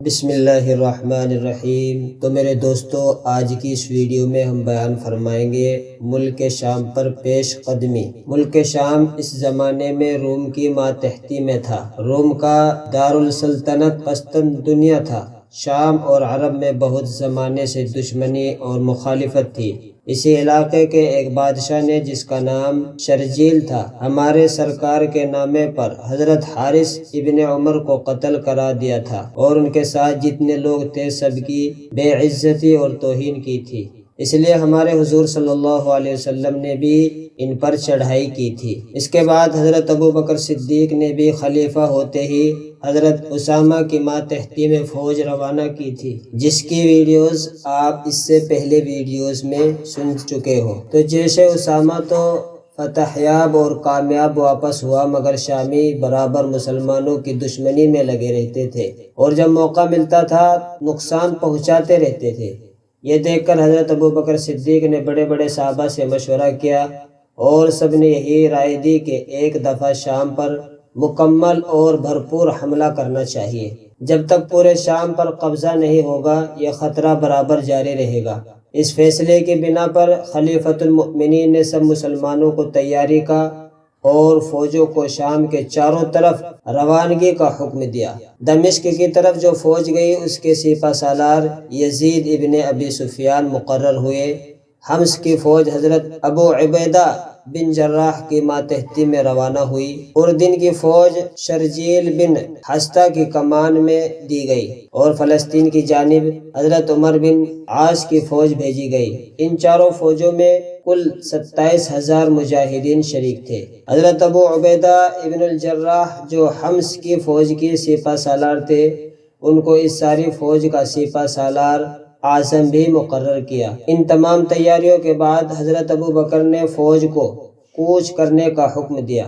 بسم اللہ الرحمن الرحیم۔ تو میرے دوستو، آج کی اس ویڈیو میں ہم بیان فرمائیں گے ملک شام پر پیش قدمی۔ ملک شام اس زمانے میں روم کی ماتحتی میں تھا۔ روم کا دارالسلطنت قسطنطنیہ تھا۔ شام اور عرب میں بہت زمانے سے دشمنی اور مخالفت تھی۔ اسی علاقے کے ایک بادشاہ نے، جس کا نام شرجیل تھا، ہمارے سرکار کے نامے پر حضرت حارث ابن عمر کو قتل کرا دیا تھا، اور ان کے ساتھ جتنے لوگ تھے سب کی بے عزتی اور توہین کی تھی۔ اس لیے ہمارے حضور صلی اللہ علیہ وسلم نے بھی ان پر چڑھائی کی تھی۔ اس کے بعد حضرت ابوبکر صدیق نے بھی خلیفہ ہوتے ہی حضرت اسامہ کی ماتحتی میں فوج روانہ کی تھی، جس کی ویڈیوز آپ اس سے پہلے ویڈیوز میں سن چکے ہو۔ تو جیش اسامہ تو فتح یاب اور کامیاب واپس ہوا، مگر شامی برابر مسلمانوں کی دشمنی میں لگے رہتے تھے، اور جب موقع ملتا تھا نقصان پہنچاتے رہتے تھے۔ یہ دیکھ کر حضرت ابوبکر صدیق نے بڑے بڑے صحابہ سے مشورہ کیا، اور سب نے یہی رائے دی کہ ایک دفعہ شام پر مکمل اور بھرپور حملہ کرنا چاہیے۔ جب تک پورے شام پر قبضہ نہیں ہوگا، یہ خطرہ برابر جاری رہے گا۔ اس فیصلے کی بنا پر خلیفۃ المؤمنین نے سب مسلمانوں کو تیاری کا اور فوجوں کو شام کے چاروں طرف روانگی کا حکم دیا۔ دمشق کی طرف جو فوج گئی، اس کے سپہ سالار یزید ابن ابی سفیان مقرر ہوئے۔ حمص کی فوج حضرت ابو عبیدہ بن جراح کی ماتحتی میں روانہ ہوئی۔ اردن کی فوج شرجیل بن حسطہ کی کمان میں دی گئی، اور فلسطین کی جانب حضرت عمر بن عاص کی فوج بھیجی گئی۔ ان چاروں فوجوں میں کل 27,000 مجاہدین شریک تھے۔ حضرت ابو عبیدہ ابن الجراح جو حمص کی فوج کی سپہ سالار تھے، ان کو اس ساری فوج کا سپہ سالار اعظم بھی مقرر کیا۔ ان تمام تیاریوں کے بعد حضرت ابوبکر نے فوج کو کوچ کرنے کا حکم دیا۔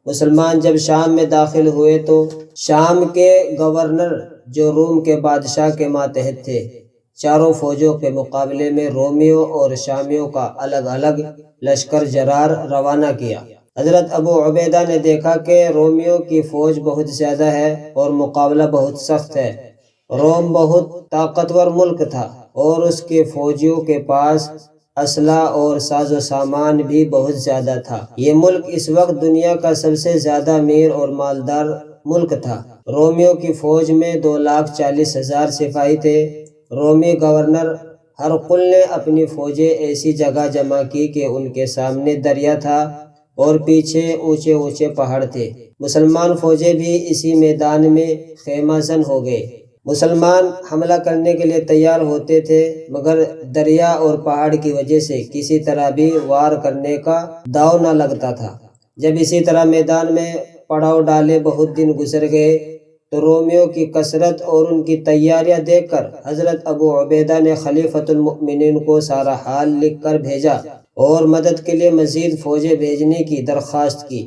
مسلمان جب شام میں داخل ہوئے تو شام کے گورنر، جو روم کے بادشاہ کے ماتحت تھے، چاروں فوجوں کے مقابلے میں رومیوں اور شامیوں کا الگ الگ لشکر جرار روانہ کیا۔ حضرت ابو عبیدہ نے دیکھا کہ رومیوں کی فوج بہت زیادہ ہے اور مقابلہ بہت سخت ہے۔ روم بہت طاقتور ملک تھا، اور اس کے فوجیوں کے پاس اسلحہ اور ساز و سامان بھی بہت زیادہ تھا۔ یہ ملک اس وقت دنیا کا سب سے زیادہ امیر اور مالدار ملک تھا۔ رومیوں کی فوج میں 2,40,000 سپاہی تھے۔ رومی گورنر ہرقل نے اپنی فوجیں ایسی جگہ جمع کی کہ ان کے سامنے دریا تھا اور پیچھے اونچے اونچے پہاڑ تھے۔ مسلمان فوجیں بھی اسی میدان میں خیمہ زن ہو گئے۔ مسلمان حملہ کرنے کے لیے تیار ہوتے تھے، مگر دریا اور پہاڑ کی وجہ سے کسی طرح بھی وار کرنے کا داؤ نہ لگتا تھا۔ جب اسی طرح میدان میں پڑاؤ ڈالے بہت دن گزر گئے، تو رومیوں کی کثرت اور ان کی تیاریاں دیکھ کر حضرت ابو عبیدہ نے خلیفۃ المؤمنین کو سارا حال لکھ کر بھیجا اور مدد کے لیے مزید فوجیں بھیجنے کی درخواست کی۔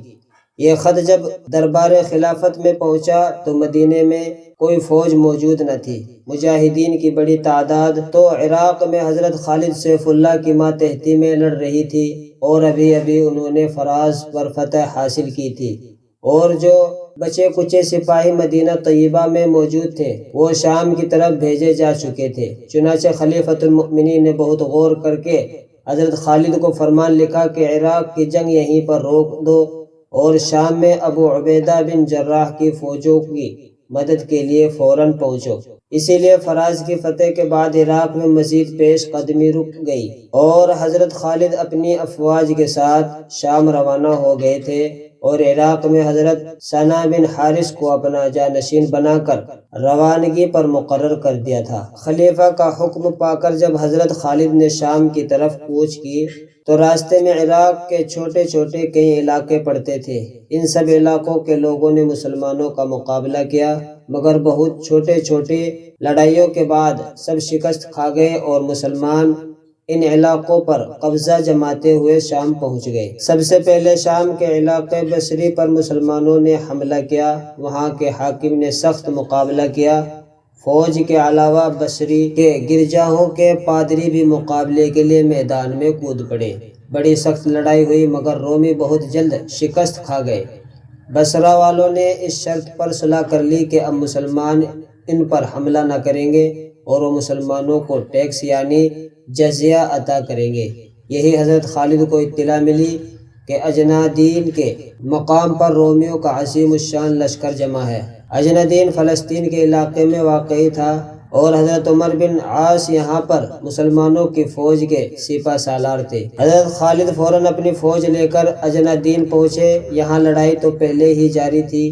یہ خط جب دربار خلافت میں پہنچا تو مدینے میں کوئی فوج موجود نہ تھی۔ مجاہدین کی بڑی تعداد تو عراق میں حضرت خالد سیف اللہ کی ماتحتی میں لڑ رہی تھی، اور ابھی ابھی انہوں نے فراز پر فتح حاصل کی تھی، اور جو بچے کچے سپاہی مدینہ طیبہ میں موجود تھے وہ شام کی طرف بھیجے جا چکے تھے۔ چنانچہ خلیفۃ المؤمنین نے بہت غور کر کے حضرت خالد کو فرمان لکھا کہ عراق کی جنگ یہیں پر روک دو، اور شام میں ابو عبیدہ بن جراح کی فوجوں کی مدد کے لیے فوراً پہنچو۔ اسی لیے فراز کی فتح کے بعد عراق میں مزید پیش قدمی رک گئی، اور حضرت خالد اپنی افواج کے ساتھ شام روانہ ہو گئے تھے، اور عراق میں حضرت ثنا بن حارث کو اپنا جانشین بنا کر روانگی پر مقرر کر دیا تھا۔ خلیفہ کا حکم پا کر جب حضرت خالد نے شام کی طرف کوچ کی تو راستے میں عراق کے چھوٹے چھوٹے کئی علاقے پڑتے تھے۔ ان سب علاقوں کے لوگوں نے مسلمانوں کا مقابلہ کیا، مگر بہت چھوٹے چھوٹے لڑائیوں کے بعد سب شکست کھا گئے، اور مسلمان ان علاقوں پر قبضہ جماتے ہوئے شام پہنچ گئے۔ سب سے پہلے شام کے علاقے بصری پر مسلمانوں نے حملہ کیا۔ وہاں کے حاکم نے سخت مقابلہ کیا۔ فوج کے علاوہ بصری کے گرجاہوں کے پادری بھی مقابلے کے لیے میدان میں کود پڑے۔ بڑی سخت لڑائی ہوئی، مگر رومی بہت جلد شکست کھا گئے۔ بصرہ والوں نے اس شرط پر صلح کر لی کہ اب مسلمان ان پر حملہ نہ کریں گے اور وہ مسلمانوں کو ٹیکس یعنی جزیہ عطا کریں گے۔ یہی حضرت خالد کو اطلاع ملی کہ اجنادین کے مقام پر رومیوں کا عظیم الشان لشکر جمع ہے۔ اجنادین فلسطین کے علاقے میں واقع تھا اور حضرت عمر بن عاص یہاں پر مسلمانوں کی فوج کے سپہ سالار تھے۔ حضرت خالد فوراً اپنی فوج لے کر اجنادین پہنچے۔ یہاں لڑائی تو پہلے ہی جاری تھی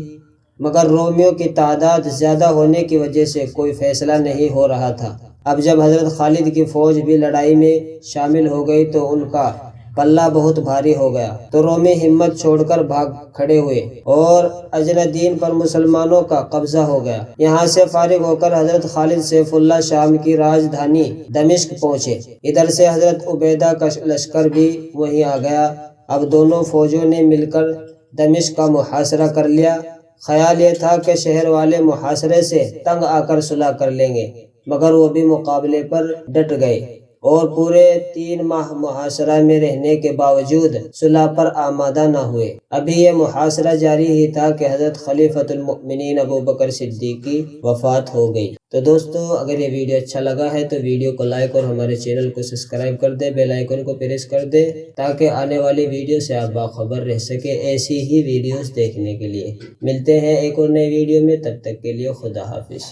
مگر رومیوں کی تعداد زیادہ ہونے کی وجہ سے کوئی فیصلہ نہیں ہو رہا تھا۔ اب جب حضرت خالد کی فوج بھی لڑائی میں شامل ہو گئی تو ان کا پلہ بہت بھاری ہو گیا، تو رومی ہمت چھوڑ کر بھاگ کھڑے ہوئے اور اجنادین پر مسلمانوں کا قبضہ ہو گیا۔ یہاں سے فارغ ہو کر حضرت خالد سیف اللہ شام کی راجدھانی دمشق پہنچے۔ ادھر سے حضرت عبیدہ کا لشکر بھی وہیں آ گیا۔ اب دونوں فوجوں نے مل کر دمشق کا محاصرہ کر لیا۔ خیال یہ تھا کہ شہر والے محاصرے سے تنگ آ کر صلح کر لیں گے مگر وہ بھی مقابلے پر ڈٹ گئے اور پورے 3 ماہ محاصرہ میں رہنے کے باوجود صلح پر آمادہ نہ ہوئے۔ ابھی یہ محاصرہ جاری ہی تھا کہ حضرت خلیفۃ المؤمنین ابو بکر صدیق کی وفات ہو گئی۔ تو دوستو اگر یہ ویڈیو اچھا لگا ہے تو ویڈیو کو لائک اور ہمارے چینل کو سبسکرائب کر دے، بیل آئیکن کو پریس کر دے تاکہ آنے والی ویڈیو سے آپ باخبر رہ سکے ایسی ہی ویڈیوز دیکھنے کے لیے۔ ملتے ہیں ایک اور نئے ویڈیو میں، تب تک کے لیے خدا حافظ۔